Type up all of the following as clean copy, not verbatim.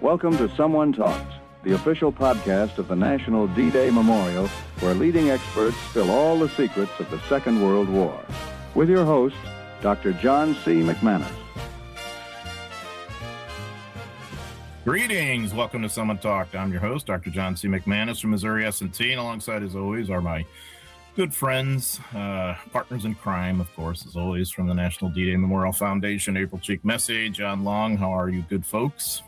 Welcome to Someone Talks, the official podcast of the National D-Day Memorial, where leading experts spill all the secrets of the Second World War. With your host, Dr. John C. McManus. Greetings. Welcome to Someone Talk. I'm your host, Dr. John C. McManus from Missouri S&T, and alongside, as always, are my good friends, partners in crime, of course, as always, from the National D-Day Memorial Foundation, April Cheek Messy, John Long. How are you, good folks?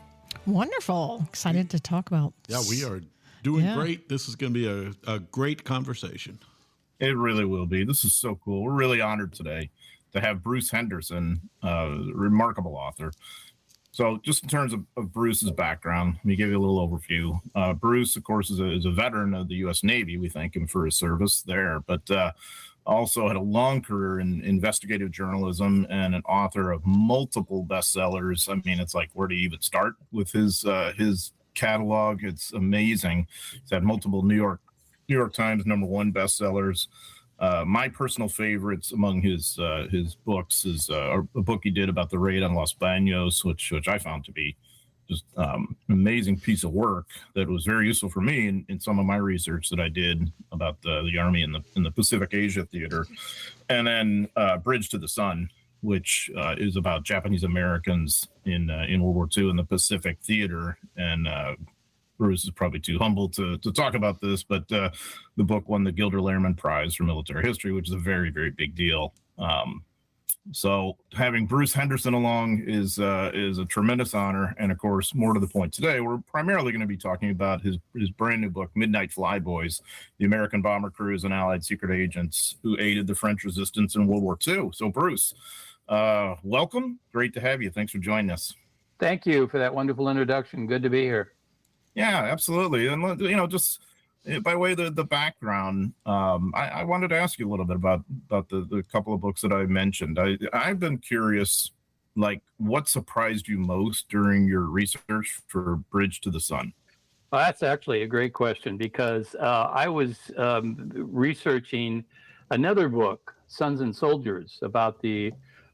Wonderful. Excited to talk about. Yeah, we are doing great. This is going to be a great conversation. It really will be. This is so cool. We're really honored today to have Bruce Henderson, a remarkable author. So just in terms of Bruce's background, let me give you a little overview. Bruce, of course, is a veteran of the U.S. Navy. We thank him for his service there, but also had a long career in investigative journalism and an author of multiple bestsellers. I mean, it's like, where do you even start with his catalog? It's amazing. He's had multiple New York Times #1 bestsellers. My personal favorites among his books is a book he did about the raid on Los Baños, which I found to be just an amazing piece of work that was very useful for me in some of my research that I did about the Army in the Pacific Asia theater. And then Bridge to the Sun, which is about Japanese Americans in World War II in the Pacific theater. And Bruce is probably too humble to talk about this, but the book won the Gilder Lehrman Prize for Military History, which is a very, very big deal. So having Bruce Henderson along is a tremendous honor. And of course, more to the point today, we're primarily going to be talking about his brand new book, Midnight Flyboys, the American bomber crews and Allied secret agents who aided the French resistance in World War II. So Bruce, welcome. Great to have you. Thanks for joining us. Thank you for that wonderful introduction. Good to be here. Yeah, absolutely. And, just by way of the background, I wanted to ask you a little bit about the couple of books that I mentioned. I've been curious, like, what surprised you most during your research for Bridge to the Sun? Well, that's actually a great question, because I was researching another book, Sons and Soldiers, about the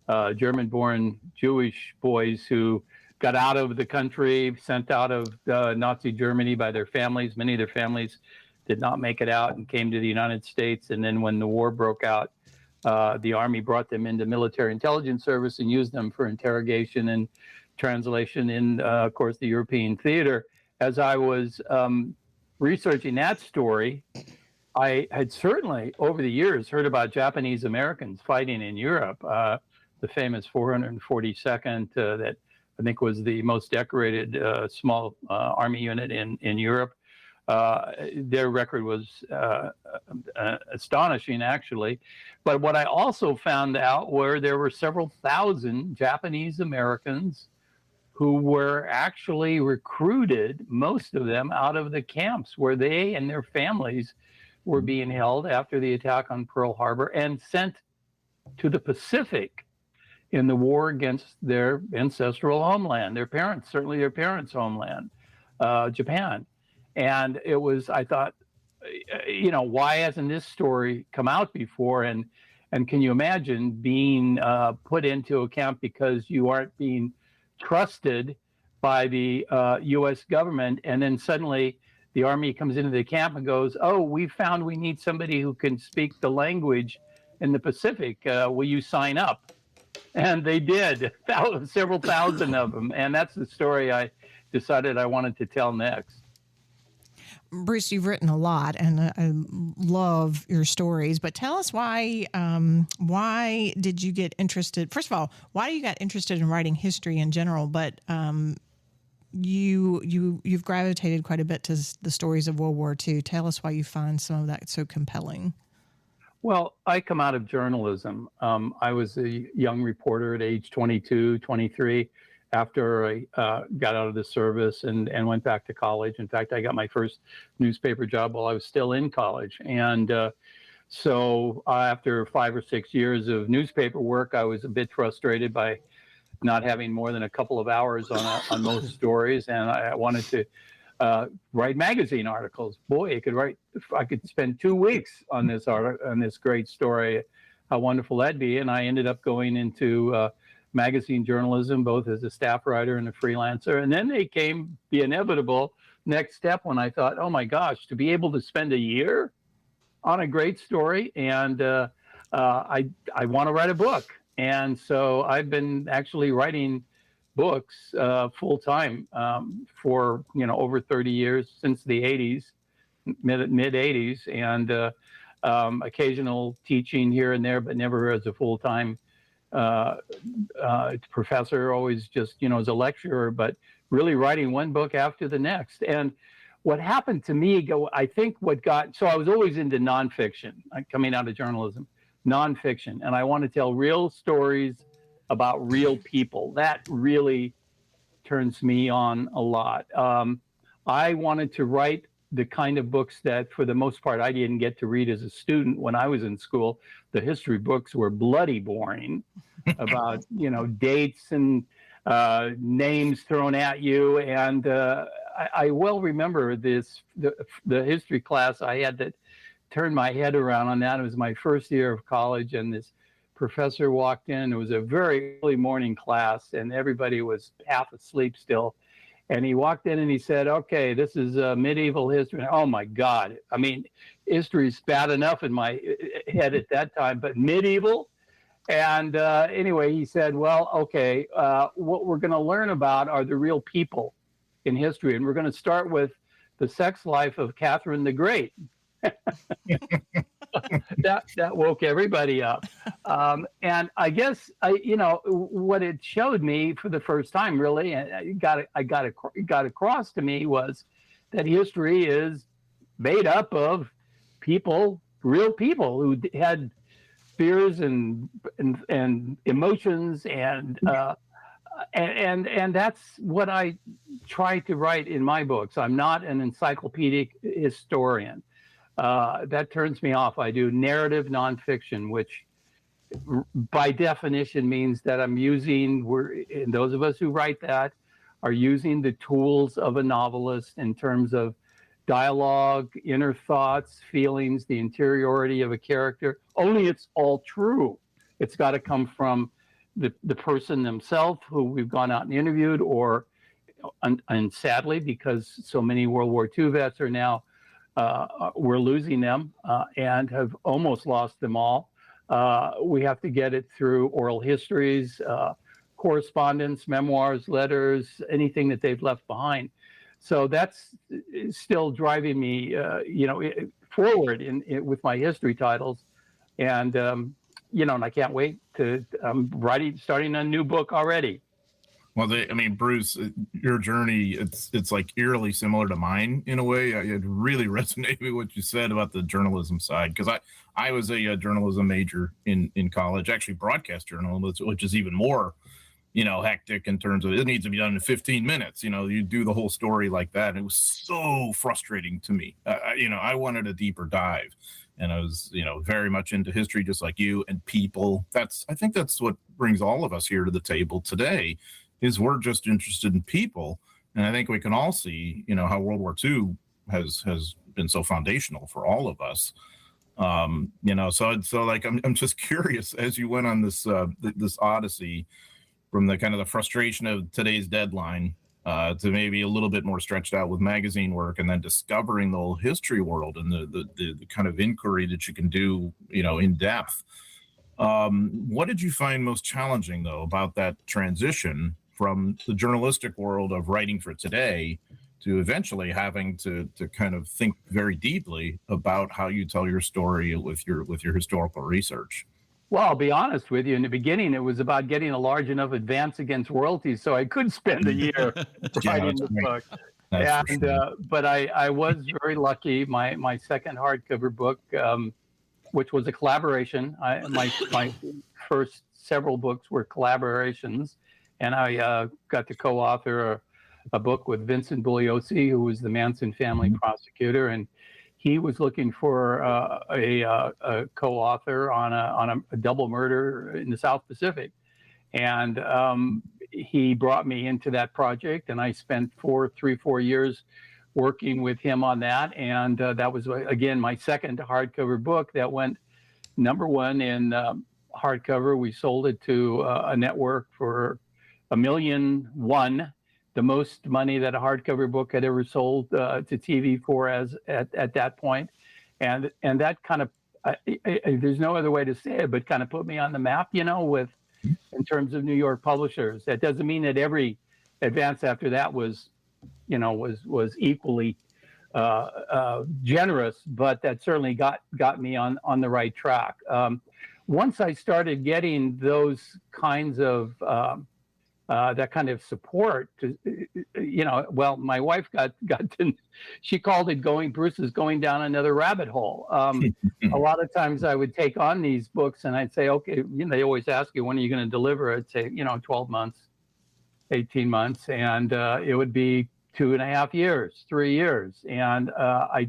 German-born Jewish boys who got out of the country, sent out of Nazi Germany by their families. Many of their families did not make it out and came to the United States. And then when the war broke out, the Army brought them into military intelligence service and used them for interrogation and translation in, of course, the European theater. As I was researching that story, I had certainly over the years heard about Japanese Americans fighting in Europe. The famous 442nd that I think was the most decorated small army unit in Europe. Their record was astonishing, actually. But what I also found out were there were several thousand Japanese Americans who were actually recruited, most of them out of the camps where they and their families were being held after the attack on Pearl Harbor and sent to the Pacific in the war against their ancestral homeland, their parents' homeland, Japan. And it was, I thought, why hasn't this story come out before? And can you imagine being put into a camp because you aren't being trusted by the U.S. government, and then suddenly the Army comes into the camp and goes, oh, we found we need somebody who can speak the language in the Pacific. Will you sign up? And they did, several thousand of them. And that's the story I decided I wanted to tell next. Bruce, you've written a lot, and I love your stories. But tell us why did you get interested? First of all, why you got interested in writing history in general? But you've gravitated quite a bit to the stories of World War II. Tell us why you find some of that so compelling. Well, I come out of journalism. I was a young reporter at age 22, 23, after I got out of the service and went back to college. In fact, I got my first newspaper job while I was still in college. And so after 5 or 6 years of newspaper work, I was a bit frustrated by not having more than a couple of hours on most stories. And I wanted to write magazine articles. Boy, I could spend 2 weeks on this great story. How wonderful that'd be. And I ended up going into magazine journalism, both as a staff writer and a freelancer. And then they came the inevitable next step when I thought, oh my gosh, to be able to spend a year on a great story, and I want to write a book. And so I've been actually writing books full time for over 30 years, since the 80s, mid 80s, and occasional teaching here and there, but never as a full time professor. Always just as a lecturer, but really writing one book after the next. And what happened to me, I think so I was always into nonfiction, coming out of journalism, nonfiction. And I want to tell real stories about real people. That really turns me on a lot. I wanted to write the kind of books that, for the most part, I didn't get to read as a student when I was in school. The history books were bloody boring about, dates and names thrown at you. And I well remember the history class I had that turned my head around on that. It was my first year of college, and this professor walked in. It was a very early morning class, and everybody was half asleep still. And he walked in and he said, okay, this is medieval history. Oh my God. I mean, history's bad enough in my head at that time, but medieval? And anyway, he said, well, okay, what we're going to learn about are the real people in history. And we're going to start with the sex life of Catherine the Great. that woke everybody up. And I guess, what it showed me for the first time, really, and it got across to me, was that history is made up of people, real people who had fears and emotions, and that's what I try to write in my books. I'm not an encyclopedic historian. That turns me off. I do narrative nonfiction, which by definition means that and those of us who write that are using the tools of a novelist in terms of dialogue, inner thoughts, feelings, the interiority of a character. Only it's all true. It's got to come from the person themselves, who we've gone out and interviewed, and sadly, because so many World War II vets are now, we're losing them and have almost lost them all. We have to get it through oral histories, correspondence, memoirs, letters, anything that they've left behind. So that's still driving me, forward with my history titles, and and I can't wait to. I'm starting a new book already. Well, Bruce, your journey, it's like eerily similar to mine in a way. It really resonated with what you said about the journalism side, because I was a journalism major in college, actually broadcast journalism, which is even more, hectic in terms of it needs to be done in 15 minutes. You do the whole story like that. And it was so frustrating to me. I wanted a deeper dive, and I was, very much into history, just like you, and people. I think that's what brings all of us here to the table today. Is we're just interested in people. And I think we can all see, how World War II has been so foundational for all of us. So like, I'm just curious, as you went on this odyssey from the kind of the frustration of today's deadline to maybe a little bit more stretched out with magazine work, and then discovering the whole history world and the kind of inquiry that you can do, in depth. What did you find most challenging, though, about that transition from the journalistic world of writing for today to eventually having to kind of think very deeply about how you tell your story with your historical research? Well, I'll be honest with you. In the beginning, it was about getting a large enough advance against royalties so I could spend a year writing the book. But I was very lucky. My second hardcover book, which was a collaboration. My first several books were collaborations. And I got to co-author a book with Vincent Bugliosi, who was the Manson family prosecutor, and he was looking for a co-author on a double murder in the South Pacific, and he brought me into that project, and I spent 4 years working with him on that, and that was again my second hardcover book that went #1 in hardcover. We sold it to a network for $1.1 million, the most money that a hardcover book had ever sold to TV for at that point. And that kind of, there's no other way to say it, but kind of put me on the map, in terms of New York publishers. That doesn't mean that every advance after that was equally generous, but that certainly got me on the right track. Once I started getting those kinds of that kind of support, my wife she called it Bruce is going down another rabbit hole. A lot of times I would take on these books and I'd say, okay, they always ask you, when are you going to deliver? I'd say, 12 months, 18 months, and it would be 2.5 years, 3 years. And I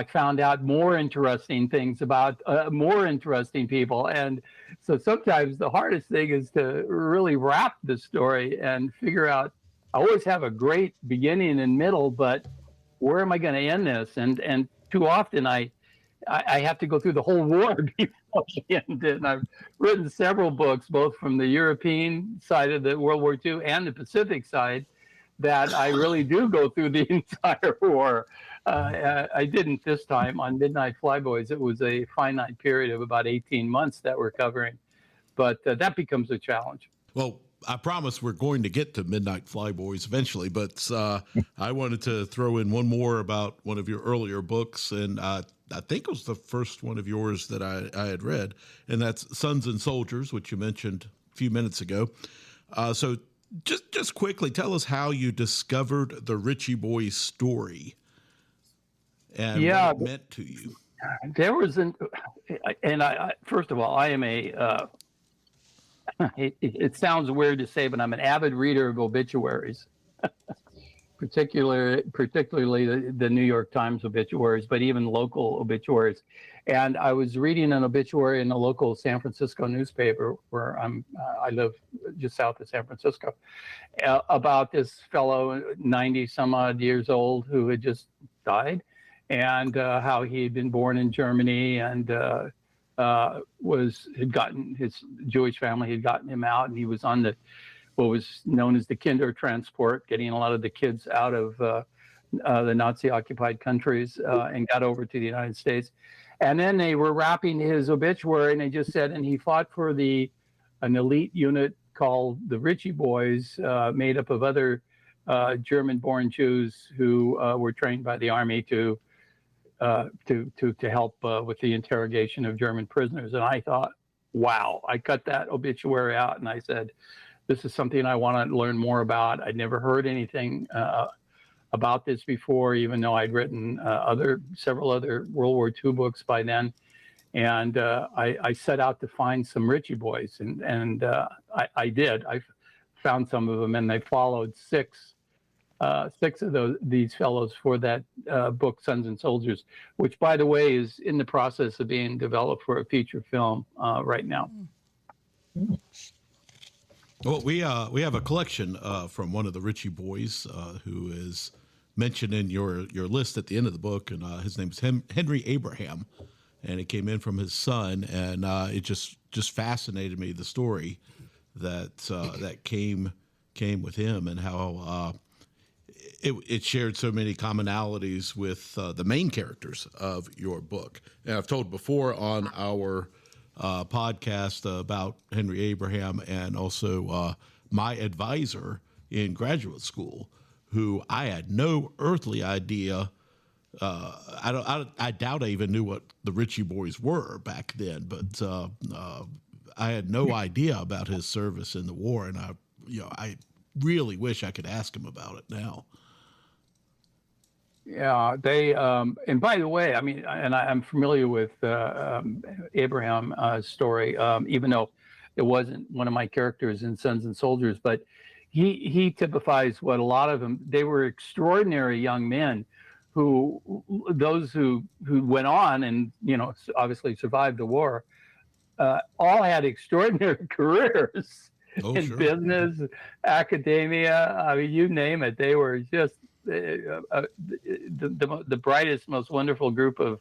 found out more interesting things about more interesting people. And so sometimes the hardest thing is to really wrap the story and figure out, I always have a great beginning and middle, but where am I going to end this? And too often I have to go through the whole war before I end it. And I've written several books, both from the European side of the World War II and the Pacific side, that I really do go through the entire war. I didn't this time on Midnight Flyboys. It was a finite period of about 18 months that we're covering, but that becomes a challenge. Well, I promise we're going to get to Midnight Flyboys eventually, but I wanted to throw in one more about one of your earlier books, and I think it was the first one of yours that I had read, and that's Sons and Soldiers, which you mentioned a few minutes ago. So just quickly, tell us how you discovered the Ritchie Boys story and what it meant to you. There was first of all, I am it sounds weird to say, but I'm an avid reader of obituaries, particularly the New York Times obituaries, but even local obituaries. And I was reading an obituary in the local San Francisco newspaper where I live just south of San Francisco, about this fellow, 90 some odd years old, who had just died, and how he had been born in Germany and had gotten his Jewish family had gotten him out, and he was on what was known as the Kinder transport, getting a lot of the kids out of the Nazi-occupied countries and got over to the United States. And then they were wrapping his obituary, and they just said, and he fought for an elite unit called the Ritchie Boys, made up of other German-born Jews who were trained by the army to help with the interrogation of German prisoners. And I thought, wow, I cut that obituary out and I said, this is something I want to learn more about. I'd never heard anything about this before, even though I'd written several other World War II books by then. And I set out to find some Ritchie Boys, and I did. I found some of them, and they followed six of these fellows for that book, Sons and Soldiers, which, by the way, is in the process of being developed for a feature film right now. Well, we have a collection from one of the Ritchie Boys who is mentioned in your list at the end of the book, and his name is Henry Abraham, and it came in from his son, and it just fascinated me, the story that came with him, and how it shared so many commonalities with the main characters of your book. And I've told before on our podcast about Henry Abraham, and also my advisor in graduate school, who I had no earthly idea. I doubt I even knew what the Ritchie Boys were back then, but I had no idea about his service in the war, and I really wish I could ask him about it now. Yeah, they and by the way, I mean, and I'm familiar with Abraham's story, even though it wasn't one of my characters in Sons and Soldiers, but he typifies what a lot of them. They were extraordinary young men those who went on and obviously survived the war, all had extraordinary careers in business, academia. I mean, you name it. They were just the brightest, most wonderful group of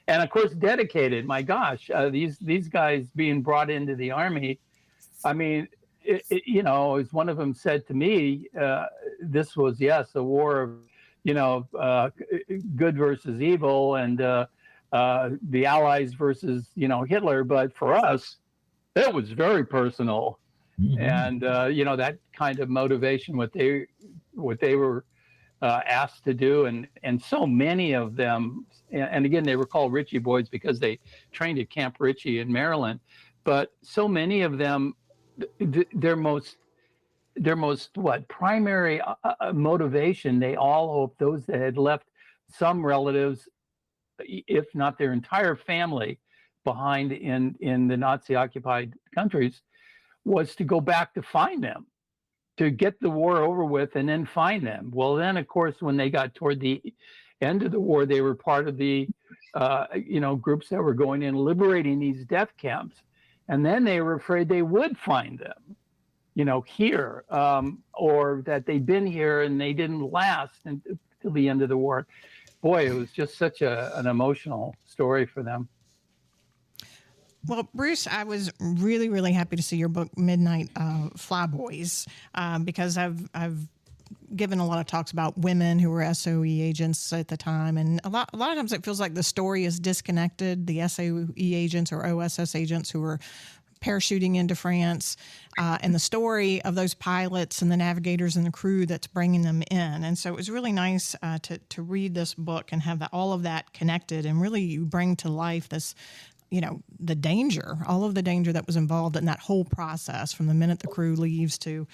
and of course dedicated. My gosh, these guys being brought into the Army. I mean, as one of them said to me, this was, yes, a war of, good versus evil, and the Allies versus, Hitler. But for us, it was very personal. Mm-hmm. And, that kind of motivation, what they were asked to do. And so many of them, and again, they were called Ritchie Boys because they trained at Camp Ritchie in Maryland. But so many of them, their most primary motivation, they all hoped, those that had left some relatives, if not their entire family, behind in the Nazi occupied countries, was to go back to find them, to get the war over with and then find them. Well, then of course, when they got toward the end of the war, they were part of the groups that were going in liberating these death camps. And then they were afraid they would find them, here, or that they'd been here and they didn't last until the end of the war. Boy, it was just such an emotional story for them. Well, Bruce, I was really, really happy to see your book, Midnight Flyboys, because I've given a lot of talks about women who were SOE agents at the time, and a lot of times it feels like the story is disconnected. The SOE agents or OSS agents who were parachuting into France, and the story of those pilots and the navigators and the crew that's bringing them in. And so it was really nice to read this book and have all of that connected, and really you bring to life this, the danger, all of the danger that was involved in that whole process from the minute the crew leaves to,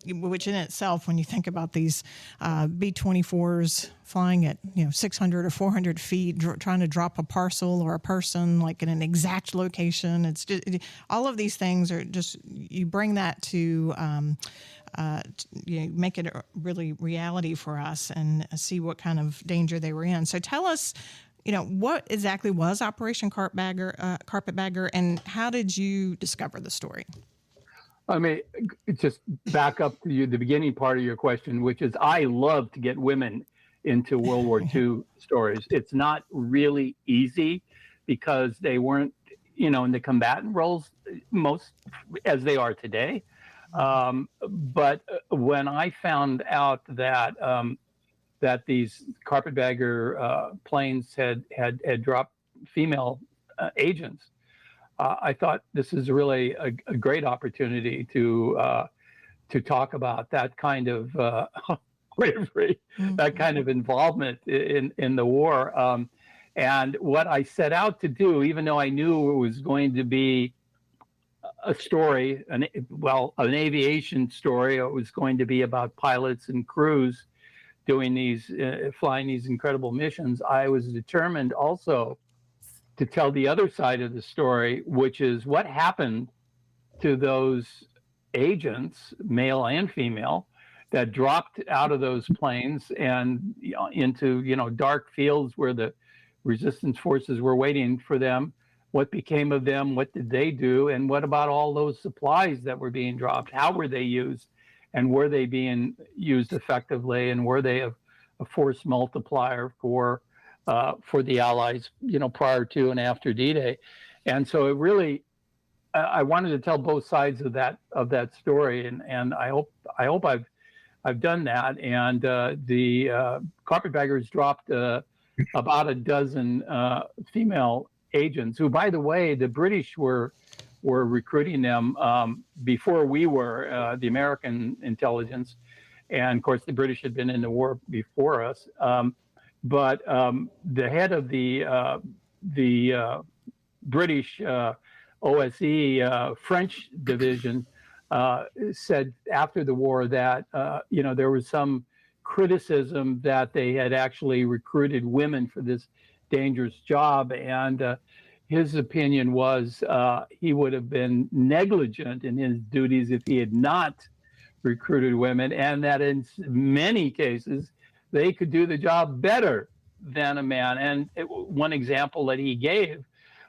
which in itself, when you think about these B-24s flying at 600 or 400 feet, trying to drop a parcel or a person like in an exact location, it's just all of these things are just, you bring that to make it a really reality for us and see what kind of danger they were in. So tell us, what exactly was Operation Carpetbagger, and how did you discover the story? I mean, just back up to the beginning part of your question, which is I love to get women into World War II stories. It's not really easy because they weren't, in the combatant roles most as they are today. But when I found out that that these carpetbagger planes had dropped female agents, I thought this is really a great opportunity to talk about that kind of bravery, that kind of involvement in the war. And what I set out to do, even though I knew it was going to be a story, an aviation story, it was going to be about pilots and crews doing these, flying these incredible missions, I was determined also to tell the other side of the story, which is what happened to those agents, male and female, that dropped out of those planes and into dark fields where the resistance forces were waiting for them. What became of them? What did they do? And what about all those supplies that were being dropped? How were they used? And were they being used effectively? And were they a force multiplier for the Allies, prior to and after D-Day? And so it really, I wanted to tell both sides of that story, and I hope I've done that. And the carpetbaggers dropped about a dozen female agents, who, by the way, the British were recruiting them before we were, the American intelligence. And of course, the British had been in the war before us. But the head of the British OSE French division said after the war that there was some criticism that they had actually recruited women for this dangerous job, and his opinion was he would have been negligent in his duties if he had not recruited women, and that in many cases they could do the job better than a man. And one example that he gave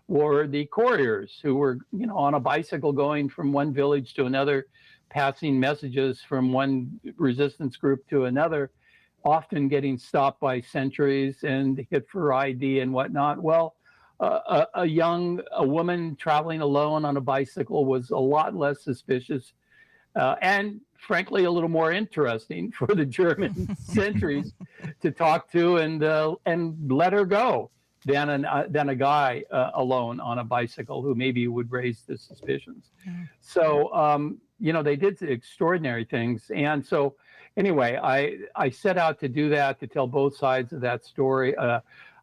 were the couriers who were, on a bicycle going from one village to another, passing messages from one resistance group to another. often getting stopped by sentries and hit for ID and whatnot. Well, a woman traveling alone on a bicycle was a lot less suspicious, and frankly a little more interesting for the German sentries to talk to and let her go than a guy alone on a bicycle who maybe would raise the suspicions. Yeah. So they did extraordinary things, and so anyway, I set out to do that, to tell both sides of that story.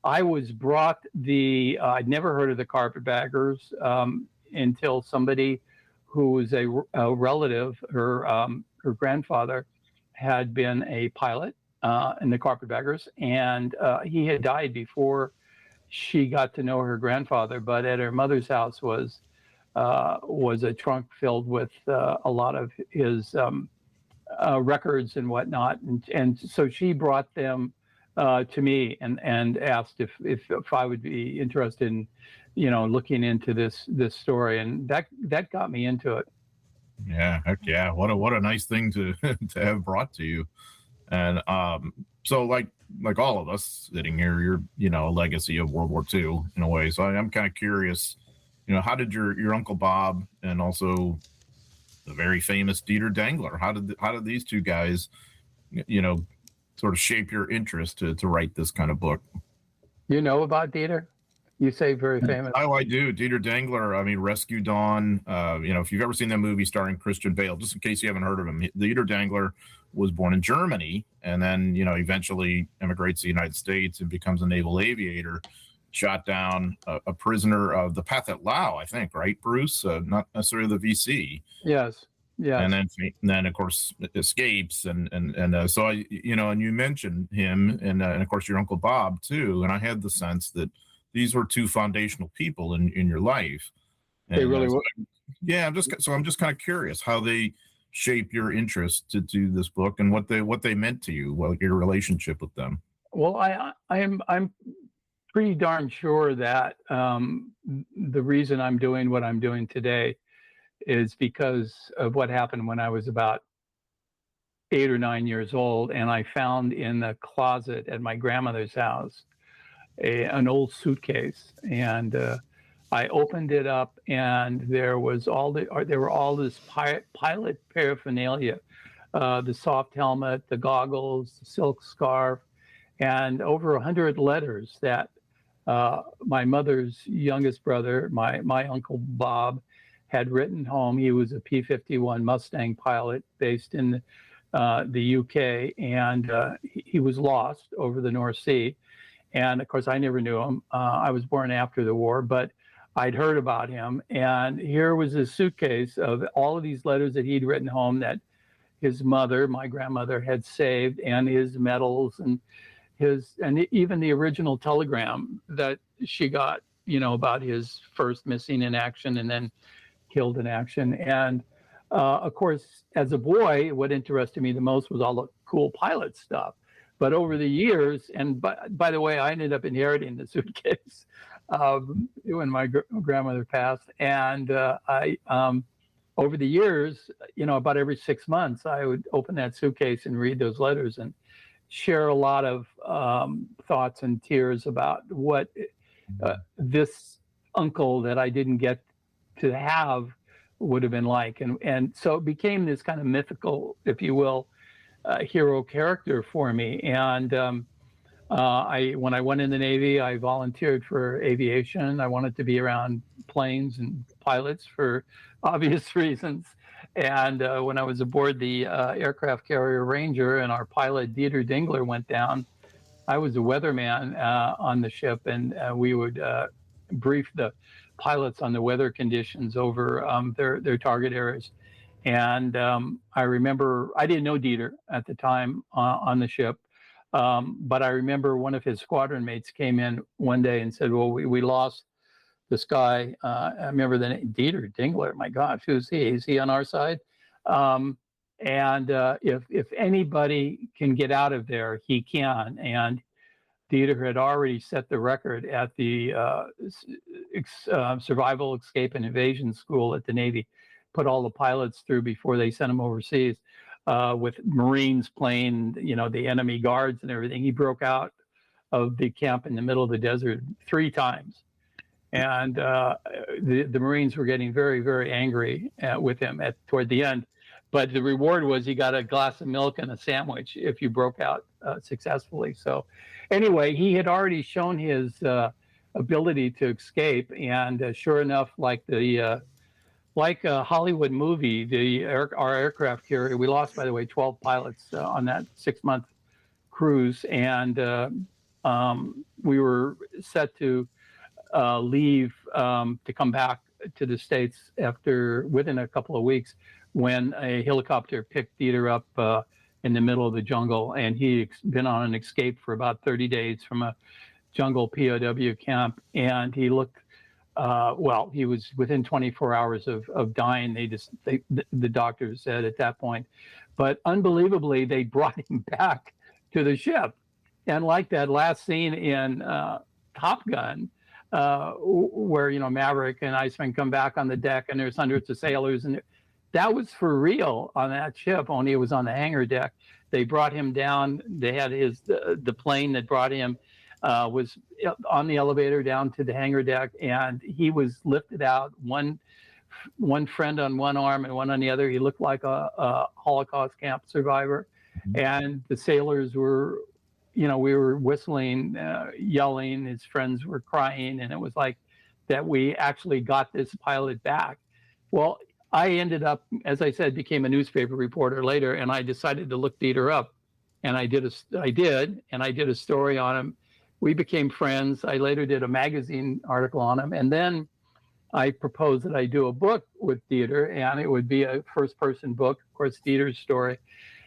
I was brought I'd never heard of the carpetbaggers until somebody who was a relative, her grandfather had been a pilot in the carpetbaggers, and he had died before she got to know her grandfather. But at her mother's house was a trunk filled with a lot of his records and whatnot, and so she brought them to me and asked if I would be interested in looking into this story, and that got me into it. Yeah, heck yeah. What a nice thing to to have brought to you. And so like all of us sitting here, you're a legacy of World War II in a way. So I'm kind of curious, how did your Uncle Bob and also the very famous Dieter Dangler, how did these two guys sort of shape your interest to write this kind of book? You know about Dieter? You say very famous. Oh, I do. Dieter Dangler, Rescue Dawn. If you've ever seen that movie starring Christian Bale, just in case you haven't heard of him, Dieter Dangler was born in Germany and then, eventually immigrates to the United States and becomes a naval aviator, shot down a prisoner of the Pathet Lao, I think, right, Bruce? Not necessarily the VC. Yes. Yeah, and then of course escapes, and so I, and you mentioned him, and of course your Uncle Bob too, and I had the sense that these were two foundational people in your life. And, they really were. Yeah, I'm just kind of curious how they shape your interest to do this book and what they meant to you, your relationship with them. Well, I'm pretty darn sure that the reason I'm doing what I'm doing today is because of what happened when I was about 8 or 9 years old, and I found in the closet at my grandmother's house an old suitcase, and I opened it up, and there were all this pilot paraphernalia, the soft helmet, the goggles, the silk scarf, and over 100 letters that my mother's youngest brother, my Uncle Bob, had written home. He was a P-51 Mustang pilot based in the UK, and he was lost over the North Sea. And of course, I never knew him. I was born after the war, but I'd heard about him. And here was this suitcase of all of these letters that he'd written home that his mother, my grandmother, had saved, and his medals and even the original telegram that she got, about his first missing in action and then killed in action. And of course, as a boy, what interested me the most was all the cool pilot stuff. But over the years, and by the way, I ended up inheriting the suitcase when my grandmother passed. And I over the years, about every 6 months, I would open that suitcase and read those letters and share a lot of thoughts and tears about what this uncle that I didn't get to have would have been like. And so it became this kind of mythical, if you will, hero character for me. And when I went in the Navy, I volunteered for aviation. I wanted to be around planes and pilots for obvious reasons. And when I was aboard the aircraft carrier Ranger and our pilot Dieter Dingler went down, I was a weatherman on the ship, and we would brief the pilots on the weather conditions over their target areas. And I remember, I didn't know Dieter at the time on the ship, but I remember one of his squadron mates came in one day and said, well, we lost this guy. I remember the name, Dieter Dingler. My gosh, who's he? Is he on our side? And if anybody can get out of there, he can. And Dieter had already set the record at the Survival, Escape, and Invasion School at the Navy, put all the pilots through before they sent them overseas. with Marines playing, the enemy guards and everything. He broke out of the camp in the middle of the desert 3 times. And the Marines were getting very, very angry with him toward the end. But the reward was he got a glass of milk and a sandwich if you broke out successfully. So anyway, he had already shown his ability to escape. And sure enough, like a Hollywood movie, our aircraft carrier, we lost, by the way, 12 pilots on that 6-month cruise. And we were set to leave to come back to the States within a couple of weeks, when a helicopter picked Dieter up in the middle of the jungle, and he'd been on an escape for about 30 days from a jungle POW camp, and he looked he was within 24 hours of dying. The doctors said at that point, but unbelievably they brought him back to the ship, and like that last scene in Top Gun, where Maverick and Iceman come back on the deck and there's hundreds of sailors, and that was for real on that ship, only it was on the hangar deck. They brought him down. They had the plane that brought him was on the elevator down to the hangar deck, and he was lifted out, one friend on one arm and one on the other. He looked like a Holocaust camp survivor. And the sailors were, we were whistling, yelling, his friends were crying, and it was like that we actually got this pilot back. Well, I ended up, as I said, became a newspaper reporter later, and I decided to look Dieter up, and I did a story on him. We became friends. I later did a magazine article on him, and then I proposed that I do a book with Dieter, and it would be a first-person book, of course, Dieter's story.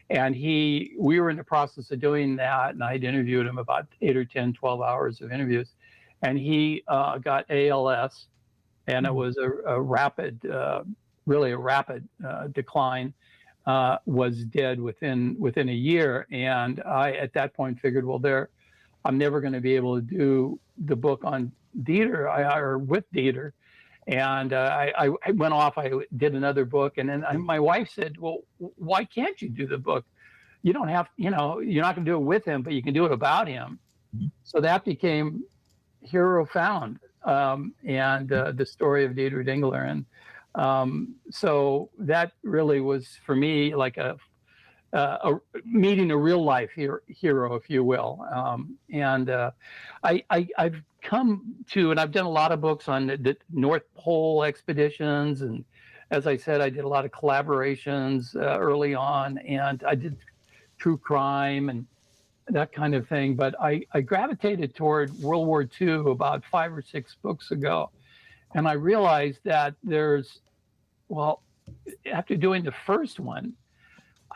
And we were in the process of doing that, and I'd interviewed him about 8 or 10, 12 hours of interviews, and he got ALS, and it was a rapid decline, was dead within a year. And I, at that point, figured, I'm never going to be able to do the book on Dieter or with Dieter. And I went off, I did another book. And then my wife said, well, why can't you do the book? You don't have, you're not going to do it with him, but you can do it about him. So that became Hero Found, and the story of Dieter Dingler. And so that really was for me like a meeting a real life hero, if you will. I've come to, and I've done a lot of books on the North Pole expeditions, and as I said, I did a lot of collaborations early on, and I did true crime and that kind of thing. But I gravitated toward World War II about 5 or 6 books ago, and I realized that after doing the first one,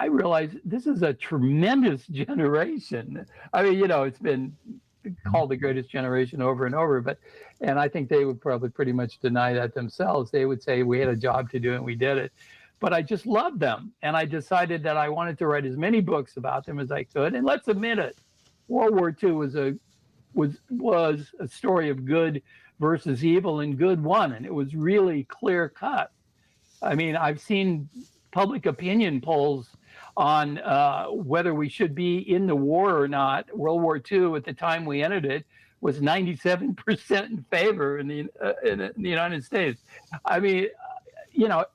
I realized this is a tremendous generation. I mean, it's been called the greatest generation over and over, and I think they would probably pretty much deny that themselves. They would say we had a job to do and we did it. But I just loved them, and I decided that I wanted to write as many books about them as I could. And let's admit it, World War II was a story of good versus evil, and good won, and it was really clear cut. I mean, I've seen public opinion polls on whether we should be in the war or not. World War II, at the time we entered it, was 97% in favor in the United States. I mean,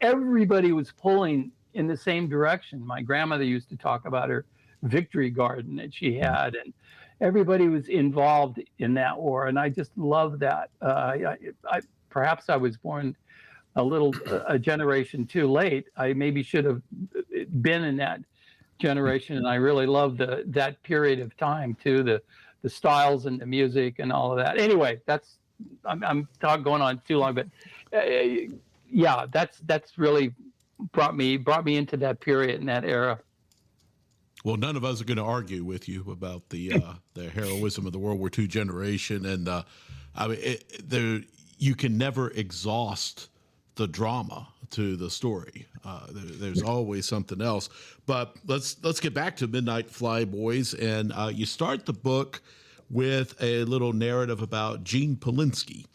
everybody was pulling in the same direction. My grandmother used to talk about her victory garden that she had, and everybody was involved in that war. And I just love that. Perhaps I was born a generation too late. I maybe should have been in that generation, and I really loved that period of time too, the styles and the music and all of that. Anyway, I'm going on too long, but yeah, that's really brought me into that period and that era. Well, none of us are going to argue with you about the heroism of the World War II generation, and I mean, you can never exhaust the drama to the story. There's always something else. But let's get back to Midnight Flyboys, and you start the book with a little narrative about Gene Polinsky,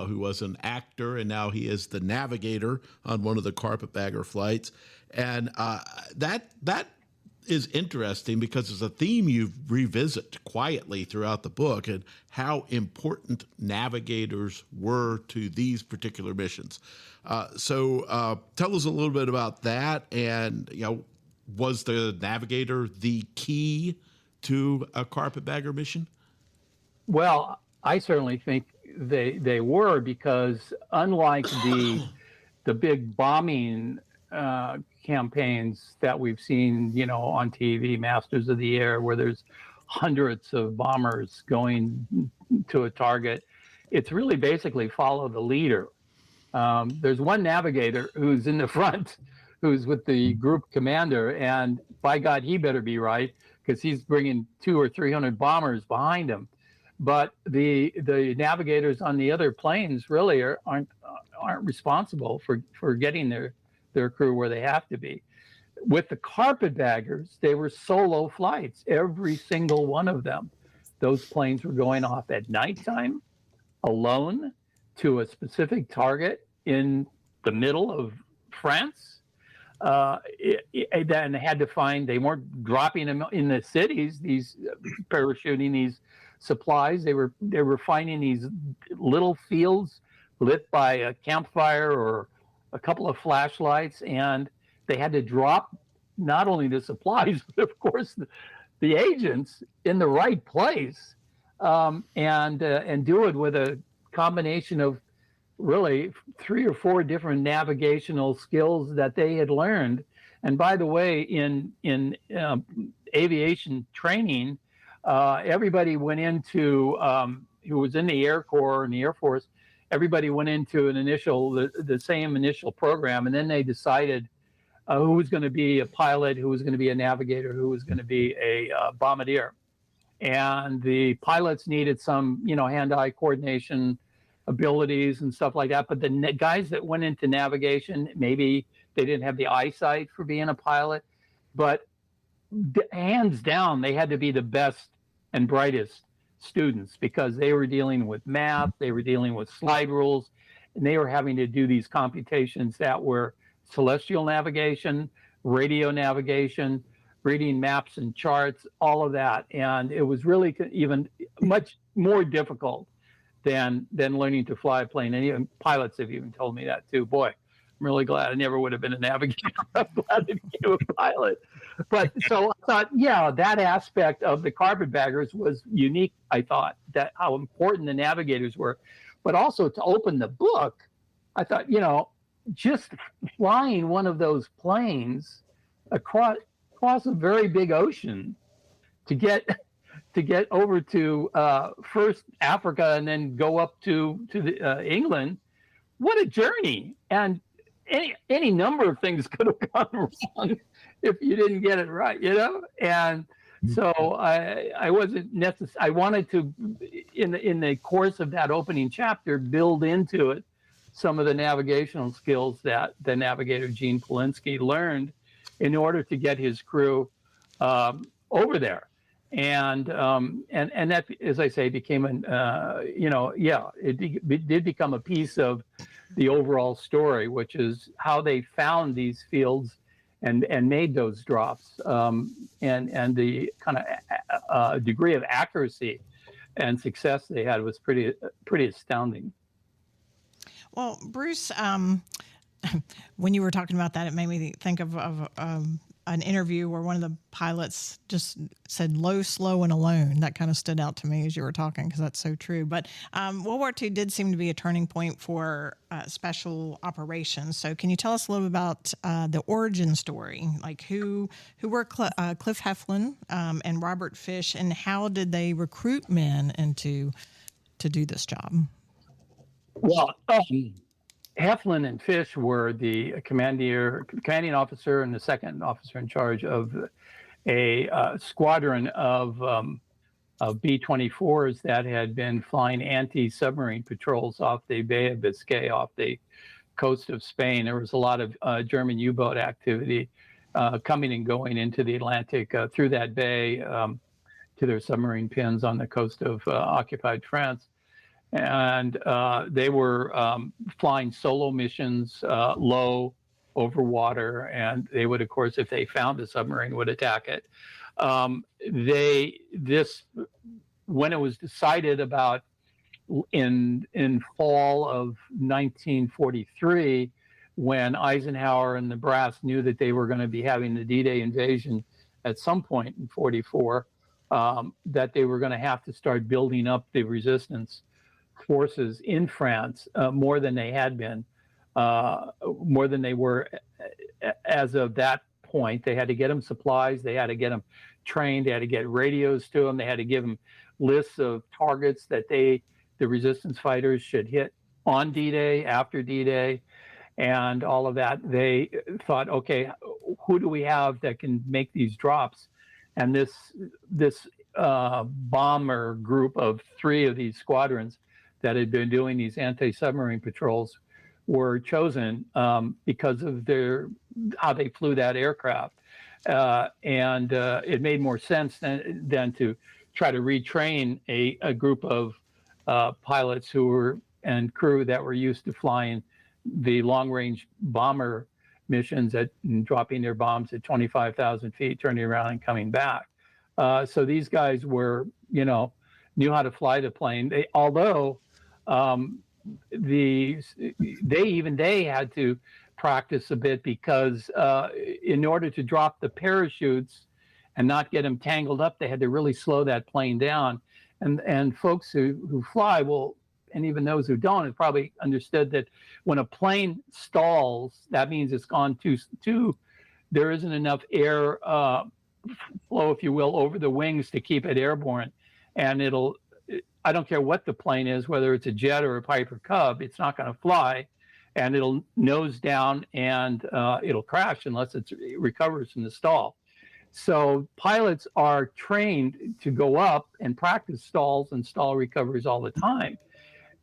who was an actor, and now he is the navigator on one of the carpetbagger flights. And that is interesting because it's a theme you revisit quietly throughout the book, and how important navigators were to these particular missions. So tell us a little bit about that. And, was the navigator the key to a carpetbagger mission? Well, I certainly think they were, because unlike the big bombing campaigns that we've seen, on TV, Masters of the Air, where there's hundreds of bombers going to a target, it's really basically follow the leader. There's one navigator who's in the front, who's with the group commander, and by God, he better be right, because he's bringing 200 or 300 bombers behind him. But the navigators on the other planes really aren't responsible for getting their crew where they have to be. With the carpetbaggers, they were solo flights, every single one of them. Those planes were going off at nighttime, alone, to a specific target in the middle of France. Then they had to find, they weren't dropping them in the cities, these parachuting these supplies. They were finding these little fields lit by a campfire or a couple of flashlights, and they had to drop not only the supplies, but of course the agents in the right place, and do it with a combination of really 3 or 4 different navigational skills that they had learned. And by the way, in aviation training, everybody went into, who was in the Air Corps and the Air Force, everybody went into the same initial program, and then they decided who was going to be a pilot, who was going to be a navigator, who was going to be a bombardier. And the pilots needed some, hand-eye coordination abilities and stuff like that. But the guys that went into navigation, maybe they didn't have the eyesight for being a pilot, but hands down, they had to be the best and brightest students, because they were dealing with math, they were dealing with slide rules, and they were having to do these computations that were celestial navigation, radio navigation, reading maps and charts, all of that. And it was really even much more difficult than learning to fly a plane. And even pilots have even told me that too. Boy, I'm really glad I never would have been a navigator. I'm glad I became a pilot. But so I thought, yeah, that aspect of the carpetbaggers was unique. I thought that how important the navigators were, but also to open the book, I thought, just flying one of those planes across a very big ocean to get over to first Africa and then go up to England. What a journey! And any number of things could have gone wrong if you didn't get it right, And so I wasn't necessarily. I wanted to, in the course of that opening chapter, build into it some of the navigational skills that the navigator Gene Polinsky learned in order to get his crew over there. And that, as I say, became it did become a piece of the overall story, which is how they found these fields and made those drops, and the kind of degree of accuracy and success they had was pretty astounding. Well, Bruce, when you were talking about that, it made me think of an interview where one of the pilots just said low, slow, and alone. That kind of stood out to me as you were talking, because that's so true. But World War II did seem to be a turning point for special operations. So can you tell us a little bit about the origin story? Like who were Cliff Heflin and Robert Fish, and how did they recruit men to do this job? Well, Heflin and Fish were the commanding officer and the second officer in charge of a squadron of B-24s that had been flying anti-submarine patrols off the Bay of Biscay, off the coast of Spain. There was a lot of German U-boat activity coming and going into the Atlantic through that bay to their submarine pins on the coast of occupied France. and they were flying solo missions low over water, and they would, of course, if they found a submarine, would attack it. When it was decided about in fall of 1943, when Eisenhower and the brass knew that they were going to be having the D-Day invasion at some point in 44, that they were going to have to start building up the resistance forces in France more than they had been, more than they were as of that point. They had to get them supplies, they had to get them trained, they had to get radios to them, they had to give them lists of targets that the resistance fighters should hit on D-Day, after D-Day, and all of that. They thought, okay, who do we have that can make these drops? And this bomber group of 3 of these squadrons that had been doing these anti-submarine patrols were chosen because of how they flew that aircraft. And it made more sense than to try to retrain a group of pilots and crew that were used to flying the long-range bomber missions and dropping their bombs at 25,000 feet, turning around and coming back. So these guys knew how to fly the plane. Although they had to practice a bit, because in order to drop the parachutes and not get them tangled up, they had to really slow that plane down. And folks who fly and even those who don't, have probably understood that when a plane stalls, that means it's gone too there isn't enough air flow, if you will, over the wings to keep it airborne. And I don't care what the plane is, whether it's a jet or a Piper Cub, it's not going to fly, and it'll nose down and it'll crash unless it recovers from the stall. So pilots are trained to go up and practice stalls and stall recoveries all the time.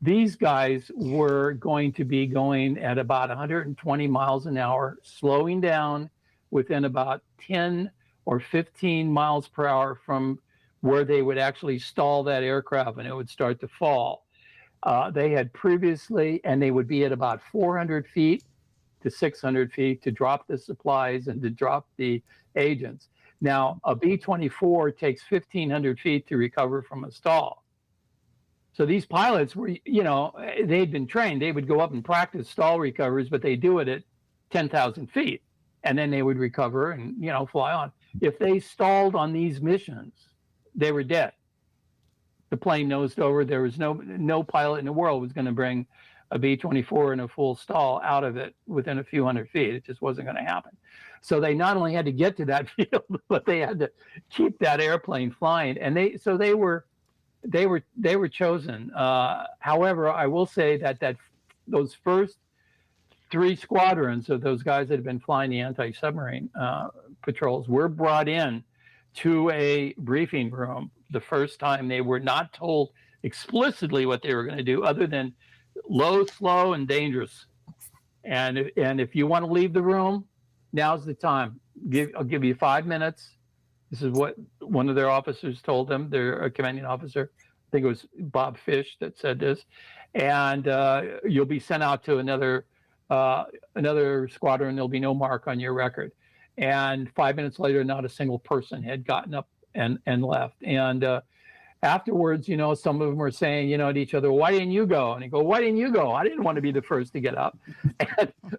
These guys were going to be going at about 120 miles an hour, slowing down within about 10 or 15 miles per hour from where they would actually stall that aircraft and it would start to fall. They had previously, and they would be at about 400 feet to 600 feet to drop the supplies and to drop the agents. Now, a B-24 takes 1,500 feet to recover from a stall. So these pilots were, they'd been trained. They would go up and practice stall recoveries, but they do it at 10,000 feet. And then they would recover and, fly on. If they stalled on these missions, they were dead. The plane nosed over. There was no pilot in the world was going to bring a B-24 in a full stall out of it within a few hundred feet. It just wasn't going to happen. So they not only had to get to that field, but they had to keep that airplane flying. And they were chosen. However, I will say that those first 3 squadrons of those guys that had been flying the anti-submarine patrols were brought in to a briefing room the first time. They were not told explicitly what they were going to do, other than low, slow, and dangerous. And if you want to leave the room, now's the time. I'll give you 5 minutes. This is what one of their officers told them, their commanding officer. I think it was Bob Fish that said this. And you'll be sent out to another squadron. There'll be no mark on your record. And 5 minutes later, not a single person had gotten up and left. And afterwards, some of them were saying, to each other, why didn't you go? And they go, why didn't you go? I didn't want to be the first to get up.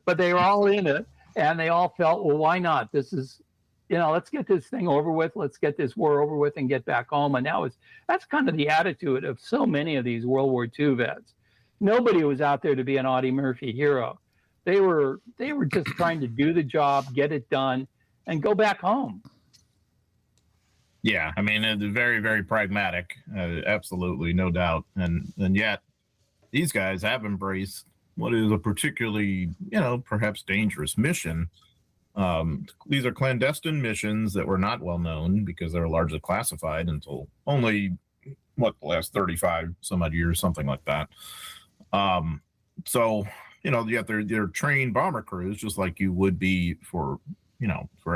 But they were all in it. And they all felt, well, why not? This is, let's get this thing over with. Let's get this war over with and get back home. And that's kind of the attitude of so many of these World War II vets. Nobody was out there to be an Audie Murphy hero. They were just trying to do the job, get it done, and go back home. Yeah, I mean, it's very, very pragmatic. Absolutely, no doubt. And yet, these guys have embraced what is a particularly, perhaps dangerous mission. These are clandestine missions that were not well known because they're largely classified until only, the last 35 some odd years, something like that. So, yet they're trained bomber crews, just like you would be for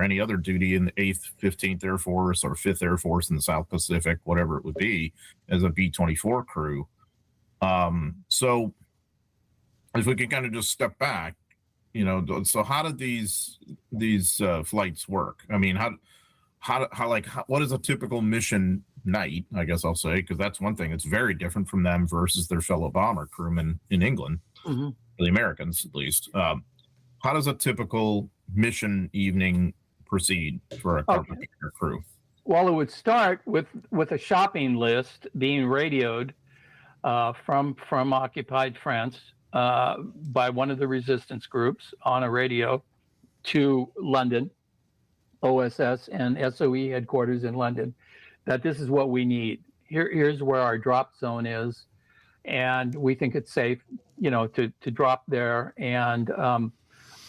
any other duty in the 8th, 15th Air Force or 5th Air Force in the South Pacific, whatever it would be, as a B-24 crew. So if we can kind of just step back, so how did these flights work? I mean, what is a typical mission night? I guess I'll say, because that's one thing. It's very different from them versus their fellow bomber crewmen in England, Mm-hmm. the Americans at least. How does a typical mission evening proceed for a carpenter crew? Well, it would start with a shopping list being radioed from occupied France by one of the resistance groups on a radio to London, OSS and SOE headquarters in London, that this is what we need. Here's where our drop zone is, and we think it's safe, to drop there, and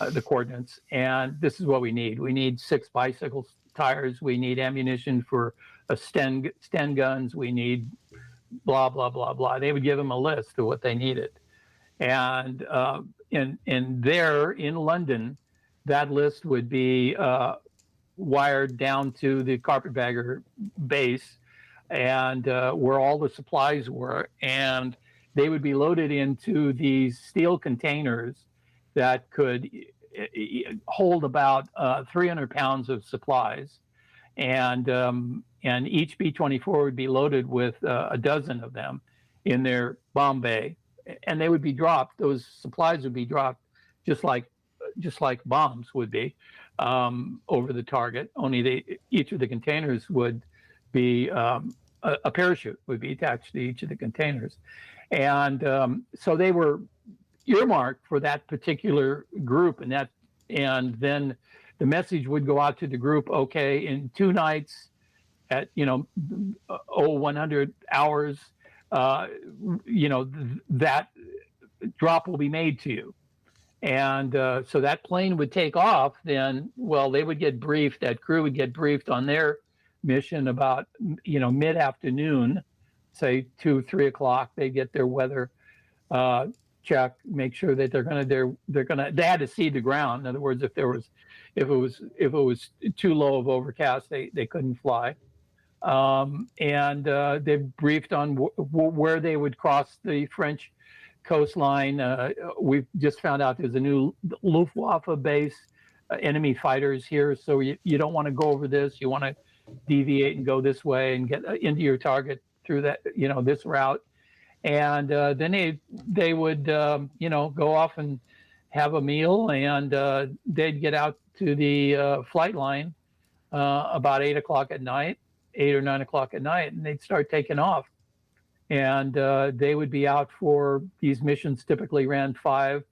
the coordinates. And this is what we need. We need 6 bicycle tires. We need ammunition for a Sten guns. We need blah blah blah blah. They would give them a list of what they needed, and in London, that list would be wired down to the carpetbagger base, and where all the supplies were, and they would be loaded into these steel containers that could hold about 300 pounds of supplies, and each B-24 would be loaded with a dozen of them in their bomb bay, and they would be dropped. Those supplies would be dropped just like bombs would be over the target. Only each of the containers would be a parachute would be attached to each of the containers, and so they were earmarked for that particular group, and then the message would go out to the group. Okay, in 2 nights at 100 hours, that drop will be made to you. And so that plane would take off. Then, they would get briefed. That crew would get briefed on their mission about mid-afternoon, say 2-3 o'clock. They get their weather check, make sure that they had to see the ground. In other words, if it was too low of overcast, they couldn't fly. And they briefed on where they would cross the French coastline. We've just found out there's a new Luftwaffe base, enemy fighters here, so you don't want to go over this. You want to deviate and go this way and get into your target through that, this route. And then they would go off and have a meal, and they'd get out to the flight line about 8 o'clock at night, 8 or 9 o'clock at night, and they'd start taking off. And they would be out for these missions. Typically ran 5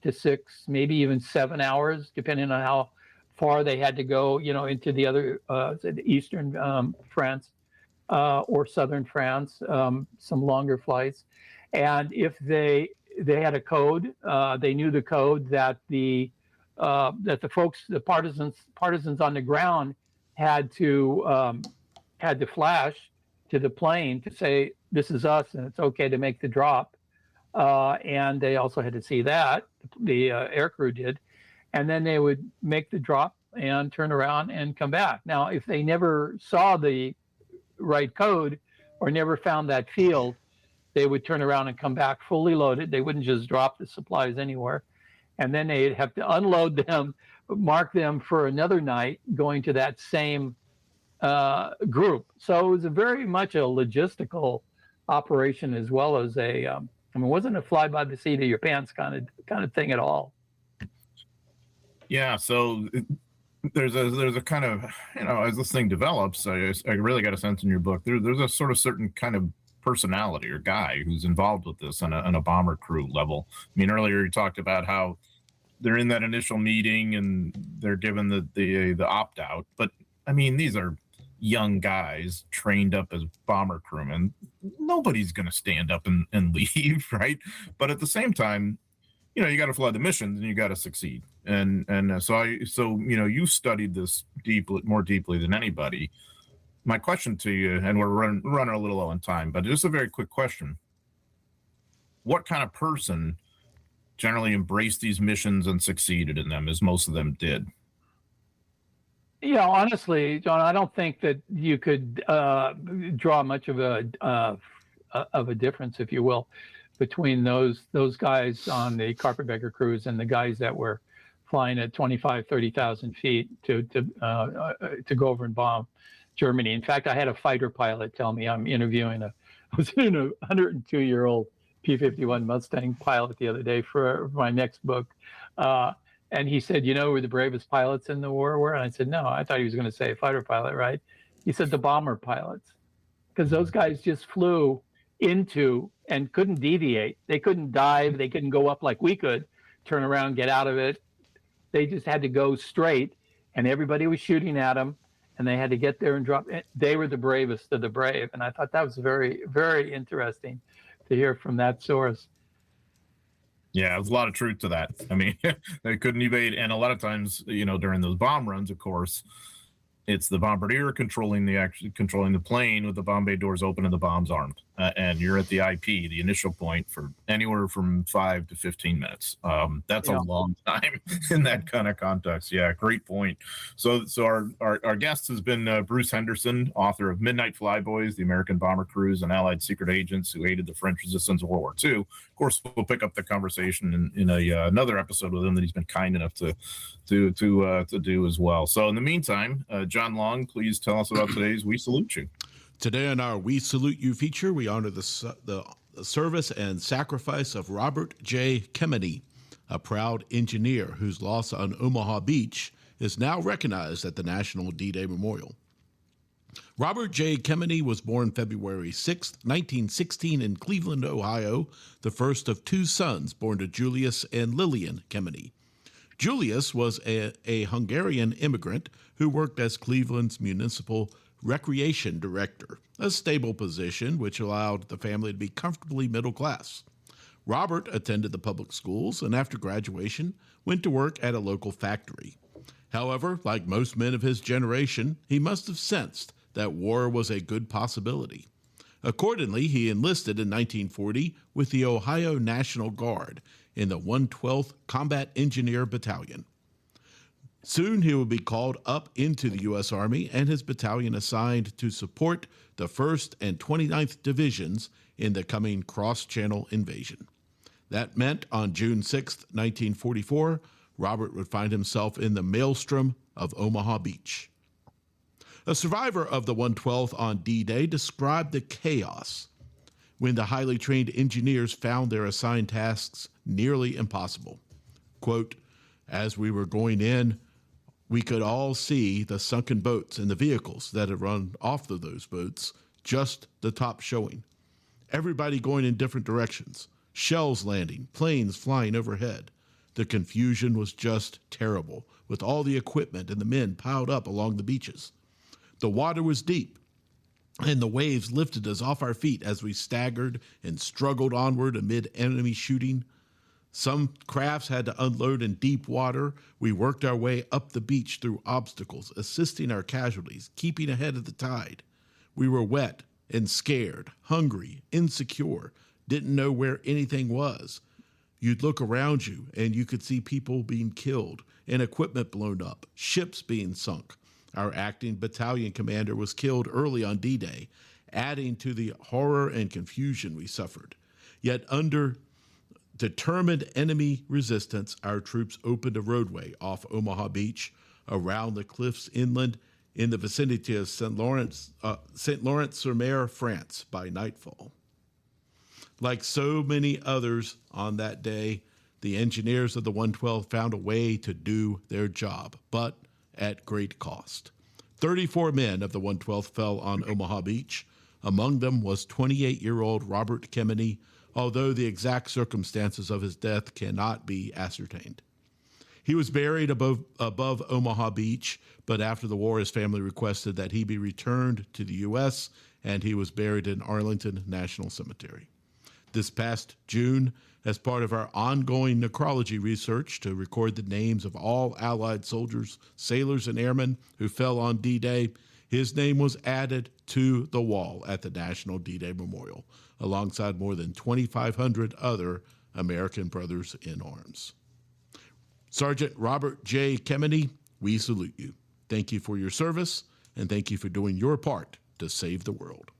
to 6, maybe even 7 hours, depending on how far they had to go, into the other eastern France or southern France, some longer flights. And if they had a code, they knew the code that the folks, the partisans on the ground had to flash to the plane to say, this is us and it's okay to make the drop. And they also had to see that, the aircrew did. And then they would make the drop and turn around and come back. Now, if they never saw the right code or never found that field, they would turn around and come back fully loaded. They wouldn't just drop the supplies anywhere. And then they'd have to unload them, mark them for another night, going to that same group. So it was very much a logistical operation, as well as it wasn't a fly by the seat of your pants kind of thing at all. Yeah. So there's a kind of, as this thing develops, I really got a sense in your book, there's a sort of certain kind of personality or guy who's involved with this on a bomber crew level. I mean, earlier you talked about how they're in that initial meeting and they're given the opt out, but I mean, these are young guys trained up as bomber crewmen. Nobody's going to stand up and leave, right? But at the same time, you got to fly the missions and you got to succeed. And so you studied this more deeply than anybody. My question to you, and we're running a little low on time, but just a very quick question. What kind of person generally embraced these missions and succeeded in them, as most of them did? Honestly, John, I don't think that you could draw much of a difference, if you will, between those guys on the carpetbagger crews and the guys that were flying at 25, 30,000 feet to go over and bomb Germany. In fact, I had a fighter pilot tell me, I was interviewing a 102-year-old P-51 Mustang pilot the other day for my next book. And he said, you know who the bravest pilots in the war were? And I said, no, I thought he was going to say fighter pilot, right? He said the bomber pilots, because those guys just flew into and couldn't deviate. They couldn't dive. They couldn't go up like we could, turn around, get out of it. They just had to go straight, and everybody was shooting at them, and they had to get there and drop. They were the bravest of the brave. And I thought that was very, very interesting to hear from that source. Yeah, there's a lot of truth to that. I mean, they couldn't evade. And a lot of times, during those bomb runs, of course, it's the bombardier controlling the plane with the bomb bay doors open and the bombs armed. And you're at the IP, the initial point, for anywhere from 5 to 15 minutes. That's a long time in that kind of context. Yeah, great point. So our guest has been Bruce Henderson, author of Midnight Flyboys, the American Bomber Crews and Allied Secret Agents who aided the French resistance in World War II. Of course, we'll pick up the conversation in another episode with him that he's been kind enough to do as well. So in the meantime, John Long, please tell us about today's We Salute You. Today on our We Salute You feature, we honor the service and sacrifice of Robert J. Kemeny, a proud engineer whose loss on Omaha Beach is now recognized at the National D-Day Memorial. Robert J. Kemeny was born February 6, 1916 in Cleveland, Ohio, the first of two sons born to Julius and Lillian Kemeny. Julius was a Hungarian immigrant who worked as Cleveland's municipal recreation director, a stable position which allowed the family to be comfortably middle class. Robert attended the public schools and after graduation went to work at a local factory. However, like most men of his generation, he must have sensed that war was a good possibility. Accordingly, he enlisted in 1940 with the Ohio National Guard in the 112th Combat Engineer Battalion. Soon he would be called up into the U.S. Army and his battalion assigned to support the 1st and 29th Divisions in the coming cross-channel invasion. That meant on June 6, 1944, Robert would find himself in the maelstrom of Omaha Beach. A survivor of the 112th on D-Day described the chaos when the highly trained engineers found their assigned tasks nearly impossible. Quote, as we were going in, we could all see the sunken boats and the vehicles that had run off of those boats, just the top showing. Everybody going in different directions, shells landing, planes flying overhead. The confusion was just terrible, with all the equipment and the men piled up along the beaches. The water was deep, and the waves lifted us off our feet as we staggered and struggled onward amid enemy shooting. Some crafts had to unload in deep water. We worked our way up the beach through obstacles, assisting our casualties, keeping ahead of the tide. We were wet and scared, hungry, insecure, didn't know where anything was. You'd look around you and you could see people being killed and equipment blown up, ships being sunk. Our acting battalion commander was killed early on D-Day, adding to the horror and confusion we suffered. Yet under determined enemy resistance, our troops opened a roadway off Omaha Beach, around the cliffs inland, in the vicinity of St. Laurent-sur-Mer, France, by nightfall. Like so many others on that day, the engineers of the 112 found a way to do their job, but at great cost. 34 men of the 112th fell on Omaha Beach. Among them was 28-year-old Robert Kemeny, although the exact circumstances of his death cannot be ascertained. He was buried above Omaha Beach, but after the war, his family requested that he be returned to the U.S., and he was buried in Arlington National Cemetery. This past June, as part of our ongoing necrology research to record the names of all Allied soldiers, sailors, and airmen who fell on D-Day, his name was added to the wall at the National D-Day Memorial, alongside more than 2,500 other American brothers in arms. Sergeant Robert J. Kemeny, we salute you. Thank you for your service, and thank you for doing your part to save the world.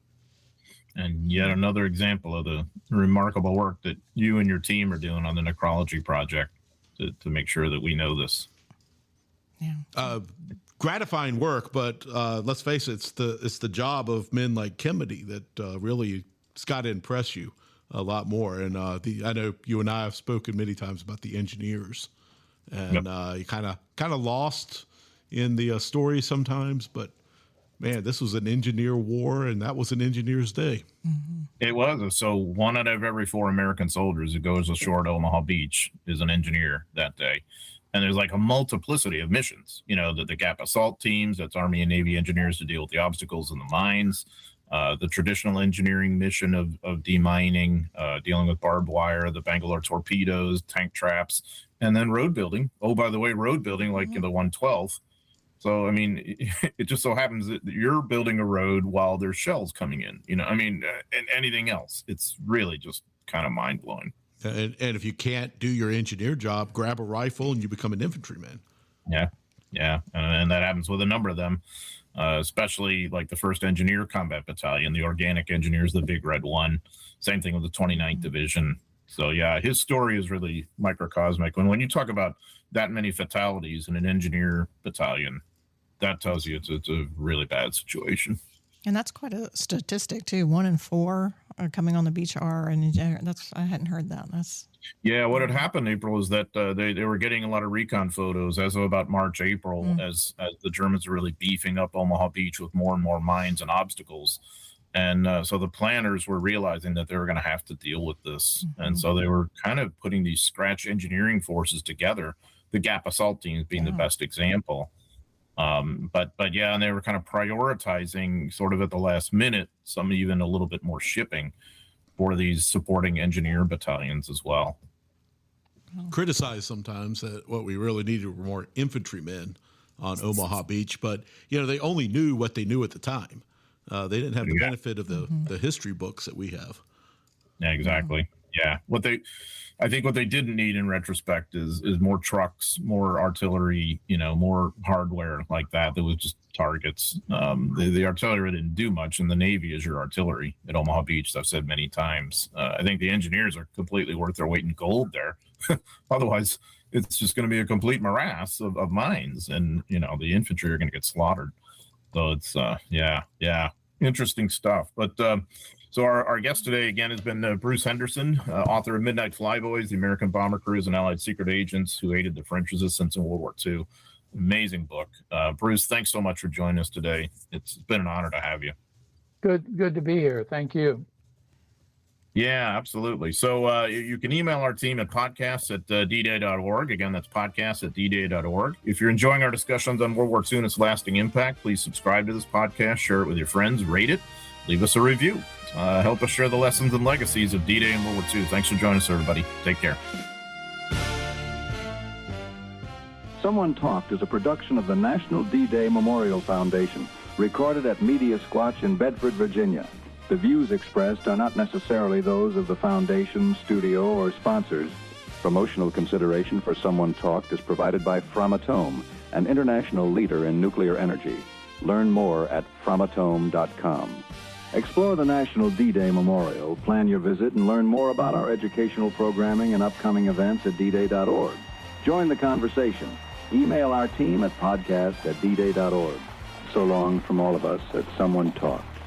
And yet another example of the remarkable work that you and your team are doing on the necrology project to make sure that we know this. Yeah. Gratifying work, but let's face it, it's the job of men like Kennedy that really has got to impress you a lot more. And I know you and I have spoken many times about the engineers, and you kind of lost in the story sometimes. But man, this was an engineer war, and that was an engineer's day. Mm-hmm. It was. So 1 out of every 4 American soldiers who goes ashore at Omaha Beach is an engineer that day. And there's like a multiplicity of missions, the Gap assault teams, that's Army and Navy engineers to deal with the obstacles in the mines, the traditional engineering mission of demining, dealing with barbed wire, the Bangalore torpedoes, tank traps, and then road building. Oh, by the way, road building, like in the 112th. So, I mean, it just so happens that you're building a road while there's shells coming in, and anything else. It's really just kind of mind blowing. And if you can't do your engineer job, grab a rifle and you become an infantryman. Yeah. And that happens with a number of them, especially like the 1st Engineer Combat Battalion, the Organic Engineers, the Big Red One. Same thing with the 29th Division. So, yeah, his story is really microcosmic. When you talk about that many fatalities in an engineer battalion, that tells you it's a really bad situation. And that's quite a statistic too. 1 in 4 are coming on the beach are, and I hadn't heard that. What had happened, April, is that they were getting a lot of recon photos as of about March, April, as the Germans were really beefing up Omaha Beach with more and more mines and obstacles. And so the planners were realizing that they were going to have to deal with this. Mm-hmm. And so they were kind of putting these scratch engineering forces together, the Gap assault teams being the best example. But yeah, and they were kind of prioritizing sort of at the last minute, some even a little bit more shipping for these supporting engineer battalions as well. Criticized sometimes that what we really needed were more infantrymen on Omaha Beach, but they only knew what they knew at the time. They didn't have the benefit of the history books that we have. Yeah, exactly. Yeah. I think what they didn't need in retrospect is more trucks, more artillery, more hardware like that. That was just targets. The artillery didn't do much, and the Navy is your artillery at Omaha Beach, as I've said many times. I think the engineers are completely worth their weight in gold there. Otherwise, it's just going to be a complete morass of mines, and, the infantry are going to get slaughtered. So it's, interesting stuff. But so our guest today, again, has been Bruce Henderson, author of Midnight Flyboys, the American Bomber Crews and Allied Secret Agents Who Aided the French Resistance in World War II. Amazing book. Bruce, thanks so much for joining us today. It's been an honor to have you. Good to be here. Thank you. Yeah, absolutely. So you can email our team at podcasts@dday.org. Again, that's podcasts@dday.org. If you're enjoying our discussions on World War II and its lasting impact, please subscribe to this podcast, share it with your friends, rate it, leave us a review. Help us share the lessons and legacies of D-Day and World War II. Thanks for joining us, everybody. Take care. Someone Talked is a production of the National D-Day Memorial Foundation, recorded at Media Squatch in Bedford, Virginia. The views expressed are not necessarily those of the foundation, studio, or sponsors. Promotional consideration for Someone Talked is provided by Framatome, an international leader in nuclear energy. Learn more at framatome.com. Explore the National D-Day Memorial, plan your visit, and learn more about our educational programming and upcoming events at dday.org. Join the conversation. Email our team at podcast@dday.org. So long from all of us at Someone Talked.